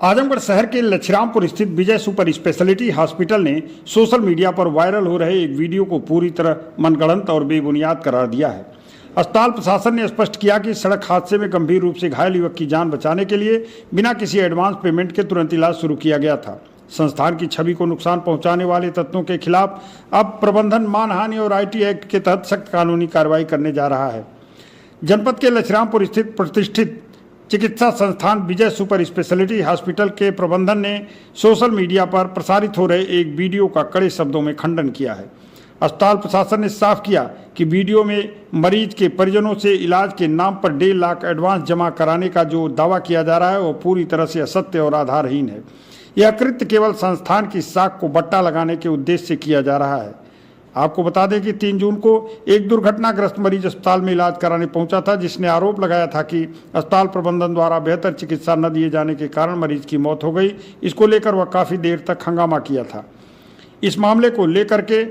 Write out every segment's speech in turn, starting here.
आजमगढ़ शहर के लछरामपुर स्थित विजय सुपर स्पेशलिटी हॉस्पिटल ने सोशल मीडिया पर वायरल हो रहे एक वीडियो को पूरी तरह मनगढ़ंत और बेबुनियाद करार दिया है। अस्पताल प्रशासन ने स्पष्ट किया कि सड़क हादसे में गंभीर रूप से घायल युवक की जान बचाने के लिए बिना किसी एडवांस पेमेंट के तुरंत इलाज शुरू किया गया था। संस्थान की छवि को नुकसान पहुंचाने वाले तत्वों के खिलाफ अब प्रबंधन मानहानि और IT एक्ट के तहत सख्त कानूनी कार्रवाई करने जा रहा है। जनपद के लछरामपुर स्थित प्रतिष्ठित चिकित्सा संस्थान विजय सुपर स्पेशलिटी हॉस्पिटल के प्रबंधन ने सोशल मीडिया पर प्रसारित हो रहे एक वीडियो का कड़े शब्दों में खंडन किया है। अस्पताल प्रशासन ने साफ किया कि वीडियो में मरीज के परिजनों से इलाज के नाम पर 1.5 लाख एडवांस जमा कराने का जो दावा किया जा रहा है वो पूरी तरह से असत्य और आधारहीन है। यह कृत्य केवल संस्थान की साख को बट्टा लगाने के उद्देश्य से किया जा रहा है। आपको बता दें कि 3 जून को एक दुर्घटनाग्रस्त मरीज अस्पताल में इलाज कराने पहुंचा था, जिसने आरोप लगाया था कि अस्पताल प्रबंधन द्वारा बेहतर चिकित्सा न दिए जाने के कारण मरीज की मौत हो गई। इसको लेकर वह काफ़ी देर तक हंगामा किया था। इस मामले को लेकर के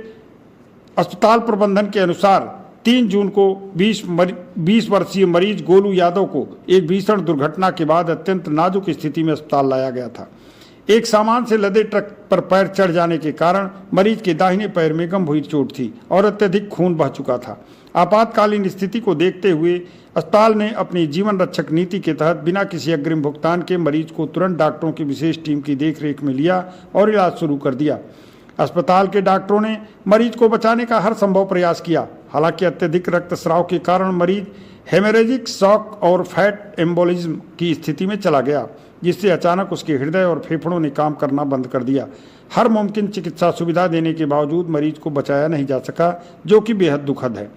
अस्पताल प्रबंधन के अनुसार 3 जून को 20 वर्षीय मरीज गोलू यादव को एक भीषण दुर्घटना के बाद अत्यंत नाजुक स्थिति में अस्पताल लाया गया था। एक सामान से लदे ट्रक पर पैर चढ़ जाने के कारण मरीज के दाहिने पैर में गंभीर चोट थी और अत्यधिक खून बह चुका था। आपातकालीन स्थिति को देखते हुए अस्पताल ने अपनी जीवन रक्षक नीति के तहत बिना किसी अग्रिम भुगतान के मरीज को तुरंत डॉक्टरों की विशेष टीम की देखरेख में लिया और इलाज शुरू कर दिया। अस्पताल के डॉक्टरों ने मरीज को बचाने का हर संभव प्रयास किया। हालांकि अत्यधिक रक्तस्राव के कारण मरीज हेमरेजिक शॉक और फैट एम्बोलिज्म की स्थिति में चला गया, जिससे अचानक उसके हृदय और फेफड़ों ने काम करना बंद कर दिया। हर मुमकिन चिकित्सा सुविधा देने के बावजूद मरीज को बचाया नहीं जा सका, जो कि बेहद दुखद है।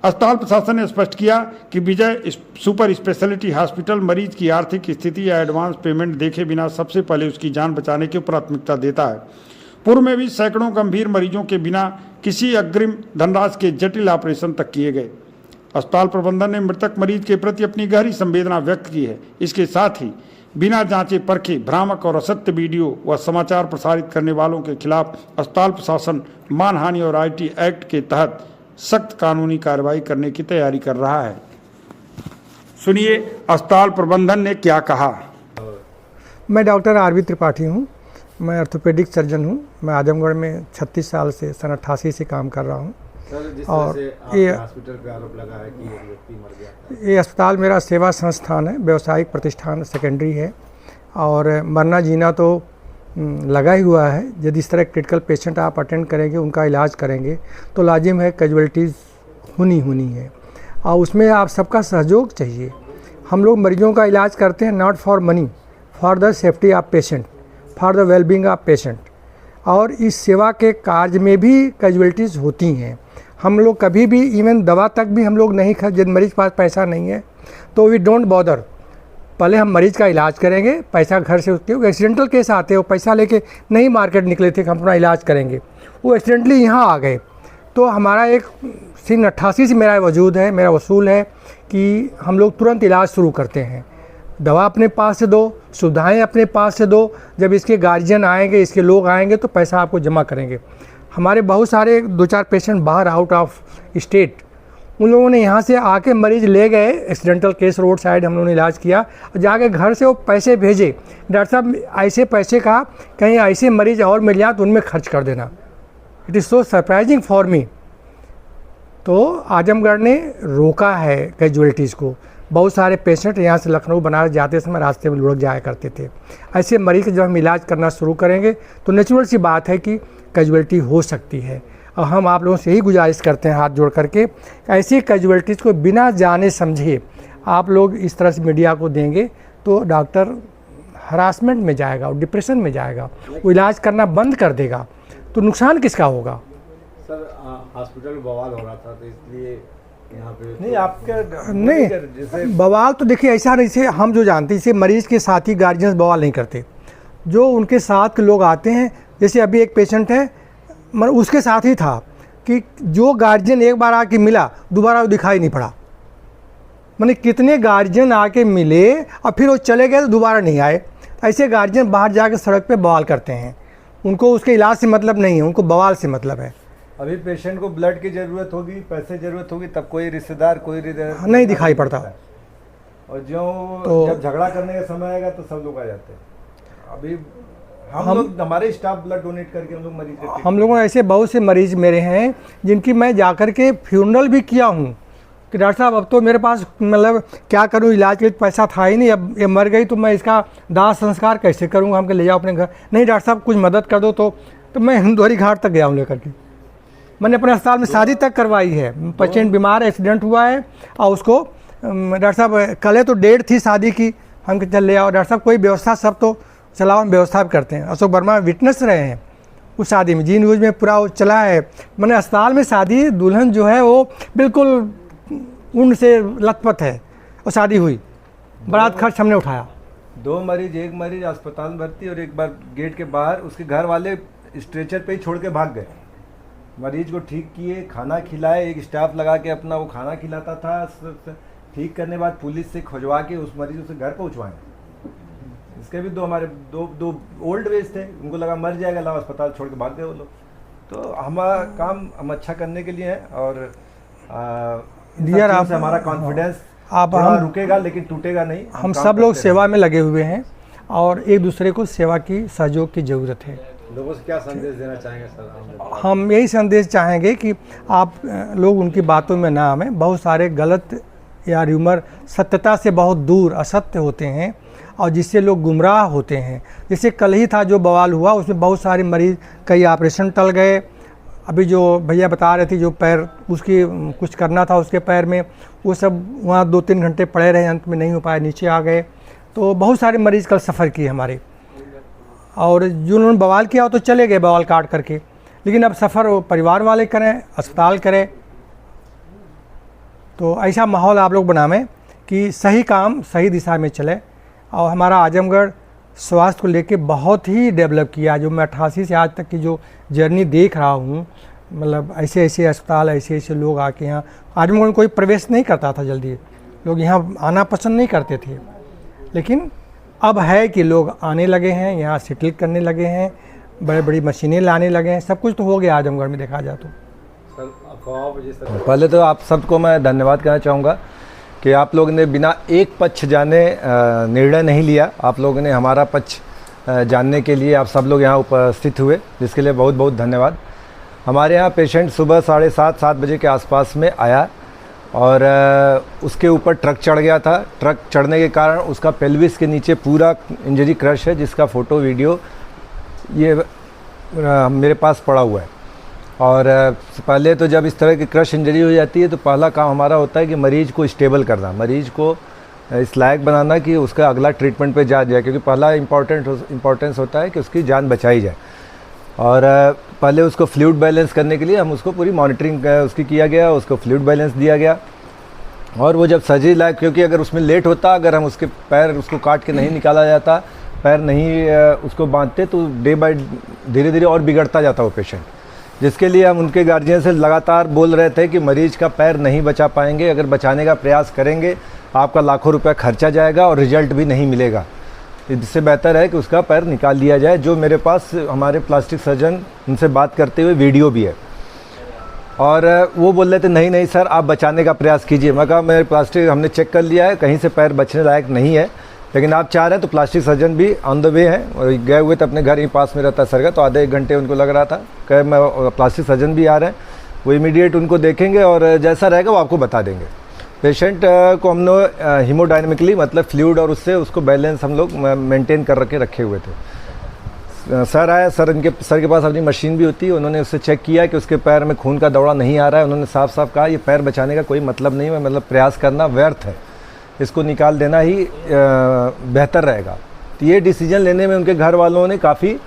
अस्पताल प्रशासन ने स्पष्ट किया कि विजय सुपर स्पेशलिटी हॉस्पिटल मरीज की आर्थिक स्थिति या एडवांस पेमेंट देखे बिना सबसे पहले उसकी जान बचाने की प्राथमिकता देता है। पूर्व में भी सैकड़ों गंभीर मरीजों के बिना किसी अग्रिम धनराशि के जटिल ऑपरेशन तक किए गए। अस्पताल प्रबंधन ने मृतक मरीज के प्रति अपनी गहरी संवेदना व्यक्त की है। इसके साथ ही बिना जांचे परखे भ्रामक और असत्य वीडियो व समाचार प्रसारित करने वालों के खिलाफ अस्पताल प्रशासन मानहानि और IT एक्ट के तहत सख्त कानूनी कार्रवाई करने की तैयारी कर रहा है। सुनिए अस्पताल प्रबंधन ने क्या कहा। मैं डॉक्टर RV त्रिपाठी हूँ। मैं ऑर्थोपेडिक सर्जन हूँ। मैं आजमगढ़ में 36 साल से सन 88 से काम कर रहा हूँ। और ये हॉस्पिटल पे आरोप लगा है कि एक व्यक्ति मर गया। ये अस्पताल मेरा सेवा संस्थान है, व्यवसायिक प्रतिष्ठान सेकेंडरी है और मरना जीना तो लगा ही हुआ है। यदि इस तरह क्रिटिकल पेशेंट आप अटेंड करेंगे, उनका इलाज करेंगे तो लाजिम है कैजुअलिटीज़ होनी है और उसमें आप सबका सहयोग चाहिए। हम लोग मरीजों का इलाज करते हैं not for money, for the safety of patient, for the wellbeing of patient. और इस सेवा के कार्य में भी कैजुअलिटीज़ होती हैं। हम लोग कभी भी इवन दवा तक भी हम लोग नहीं खरीद, जब मरीज पास पैसा नहीं है तो वी डोंट बॉदर। पहले हम मरीज का इलाज करेंगे, पैसा घर से उसके एक्सीडेंटल केस आते हैं, वो पैसा लेके नहीं मार्केट निकले थे कि हम अपना इलाज करेंगे, वो एक्सीडेंटली यहाँ आ गए। तो हमारा एक सन 88 से मेरा वजूद है, मेरा वसूल है कि हम लोग तुरंत इलाज शुरू करते हैं। दवा अपने पास से दो, सुविधाएँ अपने पास से दो। जब इसके गार्जियन आएंगे, इसके लोग आएंगे तो पैसा आपको जमा करेंगे। हमारे बहुत सारे 2-4 पेशेंट बाहर आउट ऑफ स्टेट, उन लोगों ने यहाँ से आके मरीज ले गए, एक्सीडेंटल केस रोड साइड हम लोगों ने इलाज किया और जाके घर से वो पैसे भेजे। डॉक्टर साहब ऐसे पैसे का कहीं ऐसे मरीज और मिल जाए तो उनमें खर्च कर देना। It is so surprising for me. तो आजमगढ़ ने रोका है कैजुअलिटीज़ को। बहुत सारे पेशेंट यहाँ से लखनऊ बनारस जाते समय रास्ते में लुढ़क जाया करते थे। ऐसे मरीज का जब हम इलाज करना शुरू करेंगे तो नेचुरल सी बात है कि कैजुअलिटी हो सकती है। और हम आप लोगों से यही गुजारिश करते हैं हाथ जोड़ करके, ऐसी कैजुअलिटीज़ को बिना जाने समझे आप लोग इस तरह से मीडिया को देंगे तो डॉक्टर हरासमेंट में जाएगा और डिप्रेशन में जाएगा, वो इलाज करना बंद कर देगा। तो नुकसान किसका होगा? सर हॉस्पिटल में बवाल हो रहा था तो इसलिए यहाँ पे नहीं आपके नहीं बवाल तो देखिए ऐसा नहीं, से हम जो जानते हैं इसे मरीज़ के साथी गार्जियंस बवाल नहीं करते। जो उनके साथ के लोग आते हैं, जैसे अभी एक पेशेंट है मगर उसके साथ ही था कि जो गार्जियन एक बार आके मिला दोबारा दिखाई नहीं पड़ा। मैंने कितने गार्जियन आके मिले और फिर वो चले गए तो दोबारा नहीं आए। ऐसे गार्जियन बाहर जाकर सड़क पे बवाल करते हैं। उनको उसके इलाज से मतलब नहीं है, उनको बवाल से मतलब है। अभी पेशेंट को ब्लड की ज़रूरत होगी, पैसे ज़रूरत होगी, तब कोई रिश्तेदार नहीं दिखाई पड़ता। और जब झगड़ा करने का समय आएगा तो सब लोग आ जाते हैं। अभी हम लोग हमारे स्टाफ ब्लड डोनेट करके हम लोग मरीज के हम लोगों ने ऐसे बहुत से मरीज मेरे हैं जिनकी मैं जाकर के फ्यूनरल भी किया हूँ कि डॉक्टर साहब अब तो मेरे पास मतलब क्या करूँ, इलाज के लिए पैसा था ही नहीं, अब ये मर गई तो मैं इसका दाह संस्कार कैसे करूँगा, हमको ले जाओ अपने घर। नहीं डॉक्टर साहब कुछ मदद कर दो तो मैं हिंदुआरी घाट तक गया हूँ लेकर के। मैंने अपने अस्पताल में शादी तक करवाई है। पेशेंट बीमार एक्सीडेंट हुआ है और उसको डॉक्टर साहब कल तो डेट थी शादी की, हम कि चल ले आओ डॉक्टर साहब, कोई व्यवस्था सब तो चलाओ, हम व्यवस्था भी करते हैं। अशोक वर्मा विटनेस रहे हैं उस शादी में, जी न्यूज़ में पूरा वो चला है। मैंने अस्पताल में शादी, दुल्हन जो है वो बिल्कुल ऊन से लथपथ है और शादी हुई, बारात खर्च हमने उठाया। 2 मरीज, एक मरीज अस्पताल में भर्ती और एक बार गेट के बाहर उसके घर वाले स्ट्रेचर पे ही छोड़ के भाग गए। मरीज को ठीक किए, खाना खिलाए, एक स्टाफ लगा के अपना वो खाना खिलाता था। ठीक करने बाद पुलिस से खुजवा के उस मरीज उसे घर पहुँचवाएं। इसके भी हमारे दो ओल्ड एज थे, उनको लगा मर जाएगा, लाओ अस्पताल छोड़ के भाग गए वो लोग। तो हमारा काम हम अच्छा करने के लिए है और डियर आप हमारा कॉन्फिडेंस आप हम हम रुकेगा लेकिन टूटेगा नहीं। हम सब लोग सेवा में लगे हुए हैं और एक दूसरे को सेवा की सहयोग की ज़रूरत है। लोगों से क्या संदेश देना चाहेंगे सर? हम यही संदेश चाहेंगे कि आप लोग उनकी बातों में ना आवें। बहुत सारे गलत या र्यूमर सत्यता से बहुत दूर असत्य होते हैं और जिससे लोग गुमराह होते हैं। जैसे कल ही था जो बवाल हुआ, उसमें बहुत सारे मरीज, कई ऑपरेशन टल गए। अभी जो भैया बता रहे थे जो पैर उसकी कुछ करना था उसके पैर में, वो सब वहाँ 2-3 घंटे पड़े रहे, अंत में नहीं हो पाए, नीचे आ गए। तो बहुत सारे मरीज़ कल सफ़र किए हमारे, और जो उन्होंने बवाल किया वो तो चले गए बवाल काट करके, लेकिन अब सफ़र वो परिवार वाले करें, अस्पताल करें। तो ऐसा माहौल आप लोग बनावें कि सही काम सही दिशा में चले। और हमारा आजमगढ़ स्वास्थ्य को लेके बहुत ही डेवलप किया। जो मैं 88 से आज तक की जो जर्नी देख रहा हूँ, मतलब ऐसे ऐसे अस्पताल, ऐसे ऐसे लोग आके यहाँ, आजमगढ़ में कोई प्रवेश नहीं करता था जल्दी, लोग यहाँ आना पसंद नहीं करते थे, लेकिन अब है कि लोग आने लगे हैं, यहाँ सेटल करने लगे हैं, बड़े बड़ी मशीनें लाने लगे हैं, सब कुछ तो हो गया आजमगढ़ में देखा जाए तो। पहले तो आप सबको मैं धन्यवाद कहना चाहूँगा कि आप लोगों ने बिना एक पक्ष जाने निर्णय नहीं लिया। आप लोगों ने हमारा पक्ष जानने के लिए आप सब लोग यहाँ उपस्थित हुए, जिसके लिए बहुत बहुत धन्यवाद। हमारे यहाँ पेशेंट सुबह 7:30 बजे के आसपास में आया और उसके ऊपर ट्रक चढ़ गया था। ट्रक चढ़ने के कारण उसका पेल्विस के नीचे पूरा इंजरी क्रश है, जिसका फ़ोटो वीडियो ये मेरे पास पड़ा हुआ है। और पहले तो जब इस तरह की क्रश इंजरी हो जाती है तो पहला काम हमारा होता है कि मरीज़ को स्टेबल करना, मरीज़ को इस लायक बनाना कि उसका अगला ट्रीटमेंट पे जा जाए, क्योंकि पहला इम्पोर्टेंस होता है कि उसकी जान बचाई जाए। और पहले उसको फ्लूइड बैलेंस करने के लिए हम उसको पूरी मॉनिटरिंग उसकी किया गया, उसको फ्लूइड बैलेंस दिया गया। और वो जब सर्जरी लायक, क्योंकि अगर उसमें लेट होता, अगर हम उसके पैर उसको काट के नहीं निकाला जाता, पैर नहीं उसको बांधते, तो डे बाय धीरे धीरे और बिगड़ता जाता वो पेशेंट, जिसके लिए हम उनके गार्जियन से लगातार बोल रहे थे कि मरीज़ का पैर नहीं बचा पाएंगे, अगर बचाने का प्रयास करेंगे आपका लाखों रुपया खर्चा जाएगा और रिजल्ट भी नहीं मिलेगा। इससे बेहतर है कि उसका पैर निकाल लिया जाए। जो मेरे पास हमारे प्लास्टिक सर्जन, उनसे बात करते हुए वीडियो भी है, और वो बोल रहे थे नहीं नहीं सर आप बचाने का प्रयास कीजिए। मैं कहा मेरे प्लास्टिक हमने चेक कर लिया है, कहीं से पैर बचने लायक नहीं है, लेकिन आप चाह रहे हैं तो प्लास्टिक सर्जन भी ऑन द वे हैं, और गए हुए थे अपने घर ही पास में रहता है सरगा, तो आधे 1 घंटे उनको लग रहा था। कहे मैं प्लास्टिक सर्जन भी आ रहे हैं, वो इमीडिएट उनको देखेंगे और जैसा रहेगा वो आपको बता देंगे। पेशेंट को हमने हीमोडायनेमिकली मतलब फ्लूइड और उससे उसको बैलेंस हम लोग मेंटेन कर रखे हुए थे। सर आया, सर के पास अपनी मशीन भी होती है, उन्होंने उससे चेक किया कि उसके पैर में खून का दौड़ा नहीं आ रहा है। उन्होंने साफ साफ कहा ये पैर बचाने का कोई मतलब नहीं है, मतलब प्रयास करना व्यर्थ है, इसको निकाल देना ही बेहतर रहेगा। तो ये डिसीजन लेने में उनके घर वालों ने काफ़ी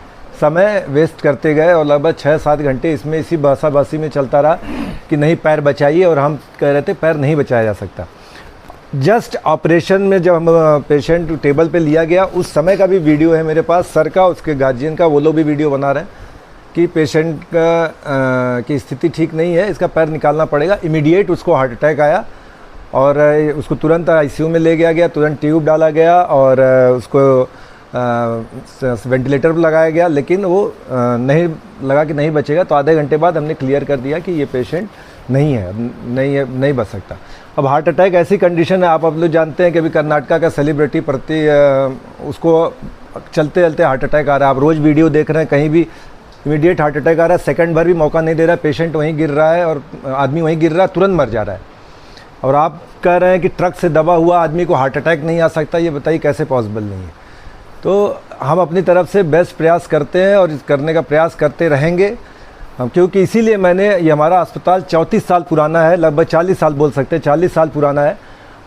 समय वेस्ट करते गए और लगभग 6-7 घंटे इसमें इसी बहसाबासी में चलता रहा कि नहीं पैर बचाइए, और हम कह रहे थे पैर नहीं बचाया जा सकता। जस्ट ऑपरेशन में जब हम पेशेंट टेबल पे लिया गया उस समय का भी वीडियो है मेरे पास, सर का, उसके गार्जियन का, वो लोग भी वीडियो बना रहे हैं कि पेशेंट का की स्थिति ठीक नहीं है, इसका पैर निकालना पड़ेगा। इमीडिएट उसको हार्ट अटैक आया और उसको तुरंत आईसीयू में ले गया, तुरंत ट्यूब डाला गया और उसको वेंटिलेटर पर लगाया गया, लेकिन वो नहीं लगा कि नहीं बचेगा। तो आधे घंटे बाद हमने क्लियर कर दिया कि ये पेशेंट नहीं बच सकता। अब हार्ट अटैक ऐसी कंडीशन है, आप लोग जानते हैं कि अभी कर्नाटका का सेलिब्रिटी उसको चलते चलते हार्ट अटैक आ रहा है। आप रोज़ वीडियो देख रहे हैं, कहीं भी इमीडिएट हार्ट अटैक आ रहा है, सेकंड भर भी मौका नहीं दे रहा है, पेशेंट वहीं गिर रहा है और आदमी वहीं गिर रहा है, तुरंत मर जा रहा है। और आप कह रहे हैं कि ट्रक से दबा हुआ आदमी को हार्ट अटैक नहीं आ सकता, ये बताइए कैसे पॉसिबल नहीं है। तो हम अपनी तरफ से बेस्ट प्रयास करते हैं और करने का प्रयास करते रहेंगे हम, क्योंकि इसीलिए मैंने ये हमारा अस्पताल 34 साल पुराना है, लगभग 40 साल बोल सकते हैं, 40 साल पुराना है।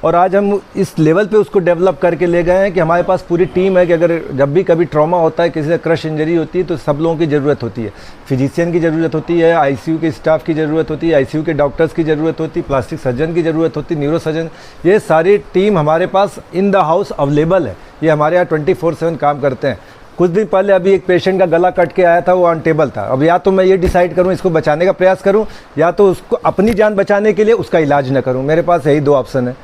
और आज हम इस लेवल पे उसको डेवलप करके ले गए हैं कि हमारे पास पूरी टीम है कि अगर जब भी कभी ट्रॉमा होता है, किसी से क्रश इंजरी होती है, तो सब लोगों की ज़रूरत होती है। फिजिशियन की ज़रूरत होती है, आईसीयू के स्टाफ की ज़रूरत होती है, आईसीयू के डॉक्टर्स की ज़रूरत होती है, प्लास्टिक सर्जन की ज़रूरत होती है, न्यूरो सर्जन, ये सारी टीम हमारे पास इन द हाउस अवेलेबल है। ये हमारे यहाँ 24/7 काम करते हैं। कुछ दिन पहले अभी एक पेशेंट का गला कट के आया था, वो ऑन टेबल था। अब या तो मैं ये डिसाइड करूँ इसको बचाने का प्रयास करूँ, या तो उसको अपनी जान बचाने के लिए उसका इलाज न करूँ। मेरे पास यही 2 ऑप्शन है।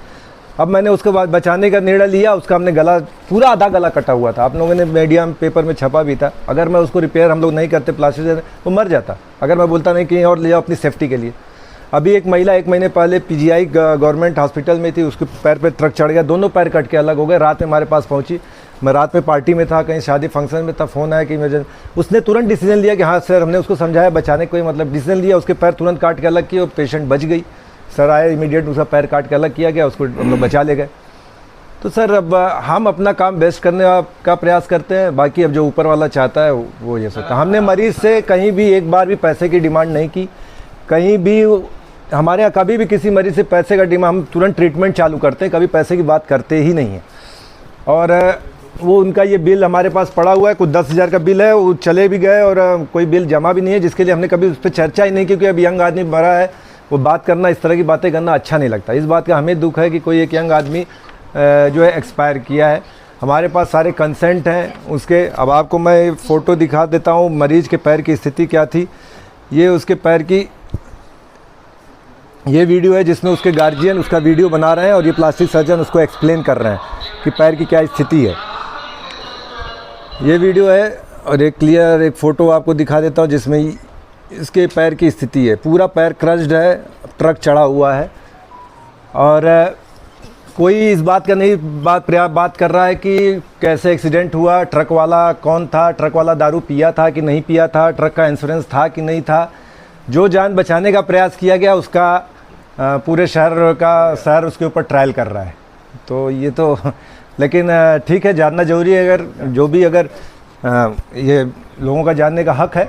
अब मैंने उसके बाद बचाने का निर्णय लिया, उसका हमने गला पूरा आधा गला कटा हुआ था, आप लोगों ने मीडिया में पेपर में छपा भी था। अगर मैं उसको रिपेयर हम लोग नहीं करते प्लास्टिक से, वो मर जाता। अगर मैं बोलता नहीं कहीं और ले जाओ अपनी सेफ्टी के लिए। अभी एक महिला 1 महीने पहले पीजीआई गवर्नमेंट हॉस्पिटल में थी, उसके पैर पे ट्रक चढ़ गया, दोनों पैर कट के अलग हो गए। रात में हमारे पास पहुंची, मैं रात में पार्टी में था, कहीं शादी फंक्शन में था, फ़ोन आया कि उसने तुरंत डिसीजन लिया कि हाँ सर, हमने उसको समझाया बचाने कोई मतलब डिसीजन लिया, उसके पैर तुरंत काट के अलग किए और पेशेंट बच गई। सर आए, इमीडिएट उसका पैर काट के अलग किया गया, उसको हम लोग बचा ले गए। तो सर अब हम अपना काम बेस्ट करने का प्रयास करते हैं, बाकी अब जो ऊपर वाला चाहता है वो ये सोचता है। हमने मरीज़ से कहीं भी एक बार भी पैसे की डिमांड नहीं की, कहीं भी हमारे यहाँ कभी भी किसी मरीज़ से पैसे का डिमांड, हम तुरंत ट्रीटमेंट चालू करते हैं, कभी पैसे की बात करते ही नहीं हैं। और वो उनका ये बिल हमारे पास पड़ा हुआ है, कुछ 10,000 का बिल है, वो चले भी गए और कोई बिल जमा भी नहीं है, जिसके लिए हमने कभी उस पर चर्चा ही नहीं की। क्योंकि अब यंग आदमी मरा है, वो बात करना, इस तरह की बातें करना अच्छा नहीं लगता। इस बात का हमें दुख है कि कोई एक यंग आदमी जो है एक्सपायर किया है। हमारे पास सारे कंसेंट हैं उसके। अब आपको मैं फ़ोटो दिखा देता हूँ, मरीज़ के पैर की स्थिति क्या थी। ये उसके पैर की ये वीडियो है जिसमें उसके गार्जियन उसका वीडियो बना रहे हैं और ये प्लास्टिक सर्जन उसको एक्सप्लेन कर रहे हैं कि पैर की क्या स्थिति है। ये वीडियो है और एक क्लियर एक फ़ोटो आपको दिखा देता हूँ जिसमें इसके पैर की स्थिति है। पूरा पैर क्रश्ड है, ट्रक चढ़ा हुआ है और कोई इस बात का नहीं बात कर रहा है कि कैसे एक्सीडेंट हुआ, ट्रक वाला कौन था, ट्रक वाला दारू पिया था कि नहीं पिया था, ट्रक का इंश्योरेंस था कि नहीं था। जो जान बचाने का प्रयास किया गया उसका पूरे शहर उसके ऊपर ट्रायल कर रहा है। तो ये तो लेकिन ठीक है, जानना ज़रूरी है। अगर ये लोगों का जानने का हक है।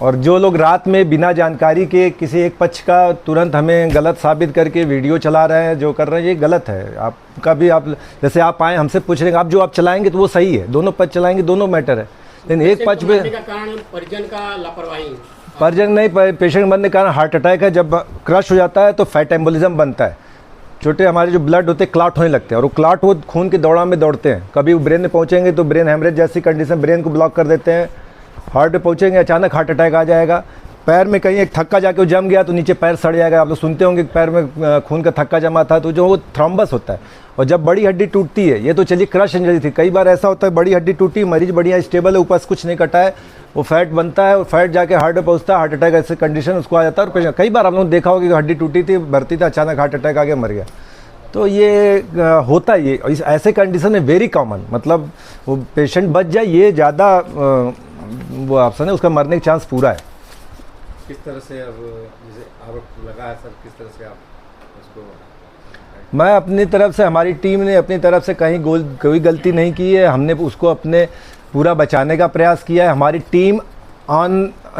और जो लोग रात में बिना जानकारी के किसी एक पक्ष का तुरंत हमें गलत साबित करके वीडियो चला रहे हैं, जो कर रहे हैं, ये गलत है। आपका भी आप जैसे आप आए हमसे पूछ रहे हैं, आप जो आप चलाएंगे तो वो सही है, दोनों पक्ष चलाएंगे, दोनों मैटर है। लेकिन एक पक्ष पे परिजन का लापरवाही, परिजन नहीं, पेशेंट मरने के कारण हार्ट अटैक है। जब क्रश हो जाता है तो फैट एम्बोलिज्म बनता है, छोटे हमारे जो ब्लड होते हैं क्लॉट होने लगते हैं और वो क्लॉट वो खून के दौड़ान में दौड़ते हैं। कभी वो ब्रेन में पहुँचेंगे तो ब्रेन हेमरेज जैसी कंडीशन, ब्रेन को ब्लॉक कर देते हैं। हार्ट पे पहुँचेंगे अचानक हार्ट अटैक आ जाएगा। पैर में कहीं एक थक्का जाके वो जम गया तो नीचे पैर सड़ जाएगा। आप लोग सुनते होंगे कि पैर में खून का थक्का जमा था तो जो वो थ्रोम्बस होता है। और जब बड़ी हड्डी टूटती है, ये तो चलिए क्रश इंजरी थी, कई बार ऐसा होता है बड़ी हड्डी टूटी, मरीज बढ़िया स्टेबल है, ऊपर से कुछ नहीं कटा है, वो फैट बनता है और फैट जाके हार्ट में पहुँचता है, हार्ट अटैक ऐसे कंडीशन उसको आ जाता है। और कई बार आप लोगों ने देखा होगा कि हड्डी टूटी थी, भर्ती था, अचानक हार्ट अटैक आ गया, मर गया। तो ये होता है, ये इस ऐसे कंडीशन में वेरी कॉमन, मतलब वो पेशेंट बच जाए ये ज़्यादा वो ऑप्शन है, उसका मरने का चांस पूरा है। किस तरह से अब जैसे आरोप लगा है सर, किस तरह से आप उसको? मैं अपनी तरफ से, हमारी टीम ने अपनी तरफ से कहीं कोई गलती नहीं की है। हमने उसको अपने पूरा बचाने का प्रयास किया है। हमारी टीम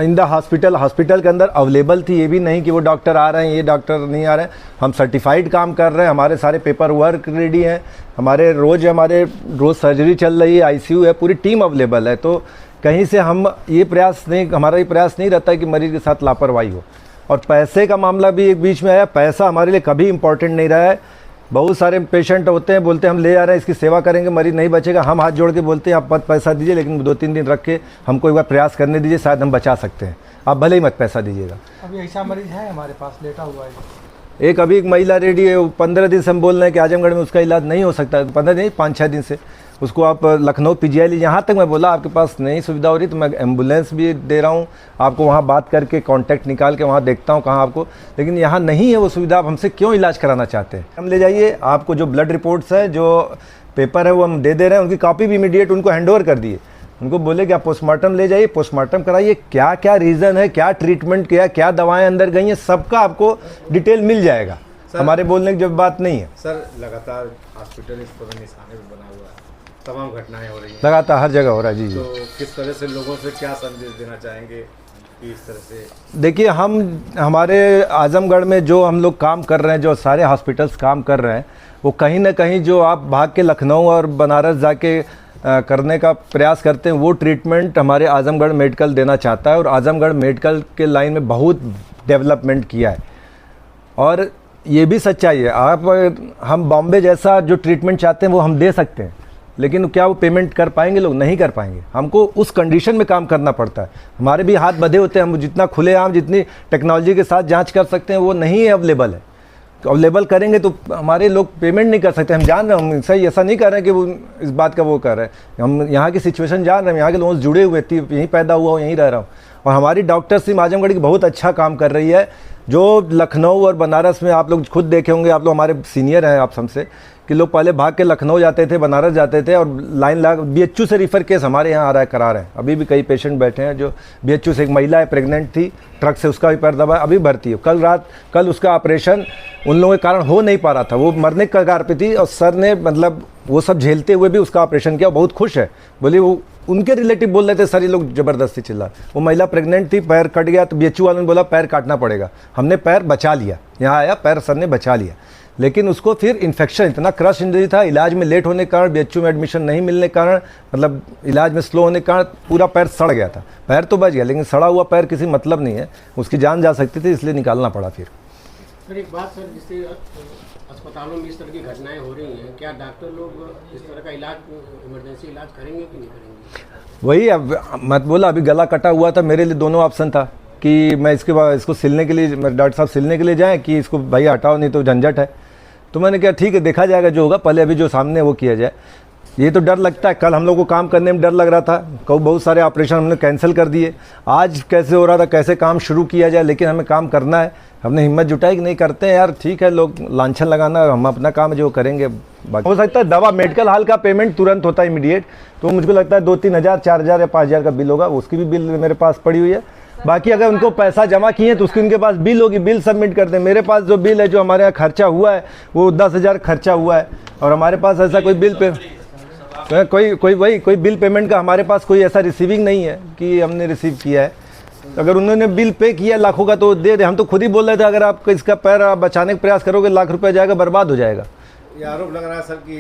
इन द हॉस्पिटल के अंदर अवेलेबल थी। ये भी नहीं कि वो डॉक्टर आ रहे हैं, ये डॉक्टर नहीं आ रहे हैं। हम सर्टिफाइड काम कर रहे हैं, हमारे सारे पेपर वर्क रेडी हैं, हमारे रोज़ सर्जरी चल रही है, आईसीयू है, पूरी टीम अवेलेबल है। तो कहीं से हम हमारा ये प्रयास नहीं रहता है कि मरीज़ के साथ लापरवाही हो। और पैसे का मामला भी एक बीच में आया। पैसा हमारे लिए कभी इंपॉर्टेंट नहीं रहा है। बहुत सारे पेशेंट होते हैं, बोलते हैं हम ले आ रहे हैं, इसकी सेवा करेंगे, मरीज़ नहीं बचेगा। हम हाथ जोड़ के बोलते हैं आप मत पैसा दीजिए, लेकिन 2-3 दिन रख के हमको एक बार प्रयास करने दीजिए, शायद हम बचा सकते हैं। आप भले ही मत पैसा दीजिएगा। अभी ऐसा मरीज़ है हमारे पास लेटा हुआ है, एक अभी एक महिला रेडी है, 15 दिन से हम बोल रहे हैं कि आजमगढ़ में उसका इलाज नहीं हो सकता, 15 दिन 5-6 दिन से उसको आप लखनऊ पीजीआई लीजिए। यहाँ तक मैं बोला आपके पास नहीं सुविधा हो रही तो मैं एम्बुलेंस भी दे रहा हूँ आपको, वहाँ बात करके कॉन्टैक्ट निकाल के वहाँ देखता हूँ कहाँ आपको, लेकिन यहाँ नहीं है वो सुविधा। आप हमसे क्यों इलाज कराना चाहते हैं? हम ले जाइए, आपको जो ब्लड रिपोर्ट्स है, जो पेपर है वो हम दे रहे हैं, उनकी कॉपी भी इमीडिएट उनको हैंडओवर कर दिए। उनको बोले कि आप पोस्टमार्टम ले जाइए, पोस्टमार्टम कराइए, क्या क्या रीज़न है, क्या ट्रीटमेंट किया, क्या दवाएं अंदर गई हैं, सबका आपको डिटेल मिल जाएगा। हमारे बोलने की जब बात नहीं है सर। लगातार हॉस्पिटल इस पर निशाने पे बना हुआ है, तमाम घटनाएं हो रही हैं, लगातार हर जगह हो रहा है। जी तो किस तरह से लोगों से क्या संदेश देना चाहेंगे कि इस तरह से? देखिए, हमारे आजमगढ़ में जो हम लोग काम कर रहे हैं, जो सारे हॉस्पिटल्स काम कर रहे हैं, वो कहीं ना कहीं जो आप भाग के लखनऊ और बनारस जाके करने का प्रयास करते हैं, वो ट्रीटमेंट हमारे आजमगढ़ मेडिकल देना चाहता है। और आजमगढ़ मेडिकल के लाइन में बहुत डेवलपमेंट किया है। और ये भी सच्चाई है, हम बॉम्बे जैसा जो ट्रीटमेंट चाहते हैं वो हम दे सकते हैं, लेकिन क्या वो पेमेंट कर पाएंगे? लोग नहीं कर पाएंगे। हमको उस कंडीशन में काम करना पड़ता है, हमारे भी हाथ बंधे होते हैं। हम जितना खुलेआम, जितनी टेक्नोलॉजी के साथ जांच कर सकते हैं वो नहीं अवेलेबल है। तो अवेलेबल करेंगे तो हमारे लोग पेमेंट नहीं कर सकते। हम जान रहे हैं, हम सही ऐसा नहीं कर रहे हैं कि वो इस बात का वो कर रहे हैं। हम यहाँ की सिचुएशन जान रहे हैं, यहाँ के लोगों से जुड़े हुए थे, यहीं पैदा हुआ हूँ, यहीं रह रहा हूँ। और हमारी डॉक्टर्स टीम आजमगढ़ की बहुत अच्छा काम कर रही है। जो लखनऊ और बनारस में आप लोग खुद देखे होंगे, आप लोग हमारे सीनियर हैं आप हमसे, कि लोग पहले भाग के लखनऊ जाते थे, बनारस जाते थे और लाइन लगा। बीएचयू से रिफ़र केस हमारे यहाँ आ रहा है, करा रहे हैं। अभी भी कई पेशेंट बैठे हैं जो बीएचयू से, एक महिला है प्रेग्नेंट थी, ट्रक से उसका भी पैर दबा, अभी भर्ती है। कल उसका ऑपरेशन उन लोगों के कारण हो नहीं पा रहा था, वो मरने के कगार पे थी और सर ने मतलब वो सब झेलते हुए भी उसका ऑपरेशन किया। बहुत खुश है, बोली वो उनके रिलेटिव बोल रहे थे सर ये लोग ज़बरदस्ती चिल्ला। वो महिला प्रेग्नेंट थी, पैर कट गया तो बीएचयू वालों ने बोला पैर काटना पड़ेगा। हमने पैर बचा लिया, यहाँ आया पैर सर ने बचा लिया, लेकिन उसको फिर इन्फेक्शन, इतना क्रश इंजरी था, इलाज में लेट होने के कारण, बीएचयू में एडमिशन नहीं मिलने के कारण, मतलब इलाज में स्लो होने के कारण पूरा पैर सड़ गया था। पैर तो बच गया, लेकिन सड़ा हुआ पैर किसी मतलब नहीं है, उसकी जान जा सकती थी, इसलिए निकालना पड़ा फिर। सर एक बात सर, जिससे अस्पतालों में इस तरह की घटनाएं हो रही हैं, क्या डॉक्टर लोग इस तरह का इलाज, इमरजेंसी इलाज करेंगे कि नहीं करेंगे? वही अब मत बोला, अभी गला कटा हुआ था, मेरे लिए दोनों ऑप्शन था कि मैं इसके बाद इसको सिलने के लिए, डॉक्टर साहब सिलने के लिए जाएँ कि इसको भाई हटाओ नहीं तो झंझट है। तो मैंने कहा ठीक है देखा जाएगा जो होगा, पहले अभी जो सामने वो किया जाए। ये तो डर लगता है, कल हम लोग को काम करने में डर लग रहा था, कल बहुत सारे ऑपरेशन हमने कैंसिल कर दिए। आज कैसे हो रहा था, कैसे काम शुरू किया जाए, लेकिन हमें काम करना है। हमने हिम्मत जुटाई कि नहीं करते हैं यार, ठीक है लोग लांछन लगाना, हम अपना काम जो करेंगे। हो सकता है दवा मेडिकल हॉल का पेमेंट तुरंत होता है इमीडिएट, तो मुझको लगता है 2-3 हज़ार 4 हज़ार या 5 हज़ार का बिल होगा, उसकी भी बिल मेरे पास पड़ी हुई है। बाकी अगर उनको पैसा जमा किए तो उसकी उनके पास बिल होगी, बिल सबमिट कर दें। मेरे पास जो बिल है, जो हमारे यहाँ खर्चा हुआ है वो 10,000 खर्चा हुआ है, और हमारे पास ऐसा कोई बिल पे कोई बिल पेमेंट का हमारे पास कोई ऐसा रिसीविंग नहीं है कि हमने रिसीव किया है। अगर उन्होंने बिल पे किया लाखों का तो दे दे। हम तो खुद ही बोल रहे थे अगर आप इसका पैर आप बचाने का प्रयास करोगे, लाख रुपया जाएगा, बर्बाद हो जाएगा। ये आरोप लग रहा है सर कि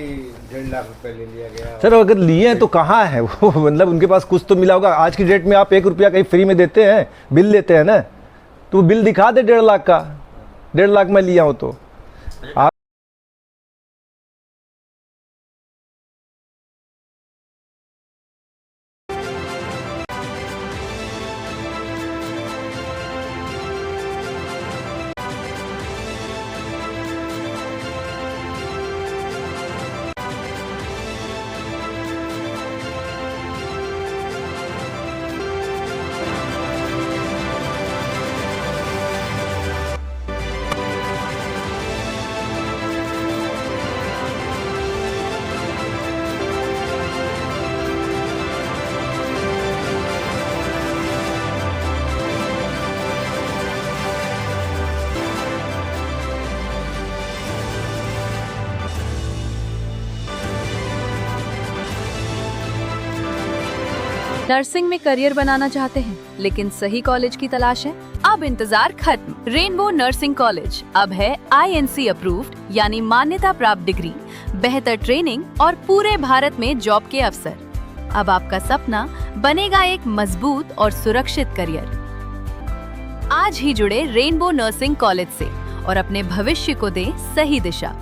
1.5 लाख रुपए ले लिया गया। सर अगर लिए हैं तो कहाँ है वो, मतलब उनके पास कुछ तो मिला होगा। आज की डेट में आप 1 रुपया कहीं फ्री में देते हैं, बिल लेते हैं ना, तो बिल दिखा दे 1.5 लाख का, 1.5 लाख में लिया हो तो आप। नर्सिंग में करियर बनाना चाहते हैं लेकिन सही कॉलेज की तलाश है? अब इंतजार खत्म। रेनबो नर्सिंग कॉलेज अब है INC अप्रूव्ड, यानी मान्यता प्राप्त डिग्री, बेहतर ट्रेनिंग और पूरे भारत में जॉब के अवसर। अब आपका सपना बनेगा एक मजबूत और सुरक्षित करियर। आज ही जुड़े रेनबो नर्सिंग कॉलेज से और अपने भविष्य को दें सही दिशा।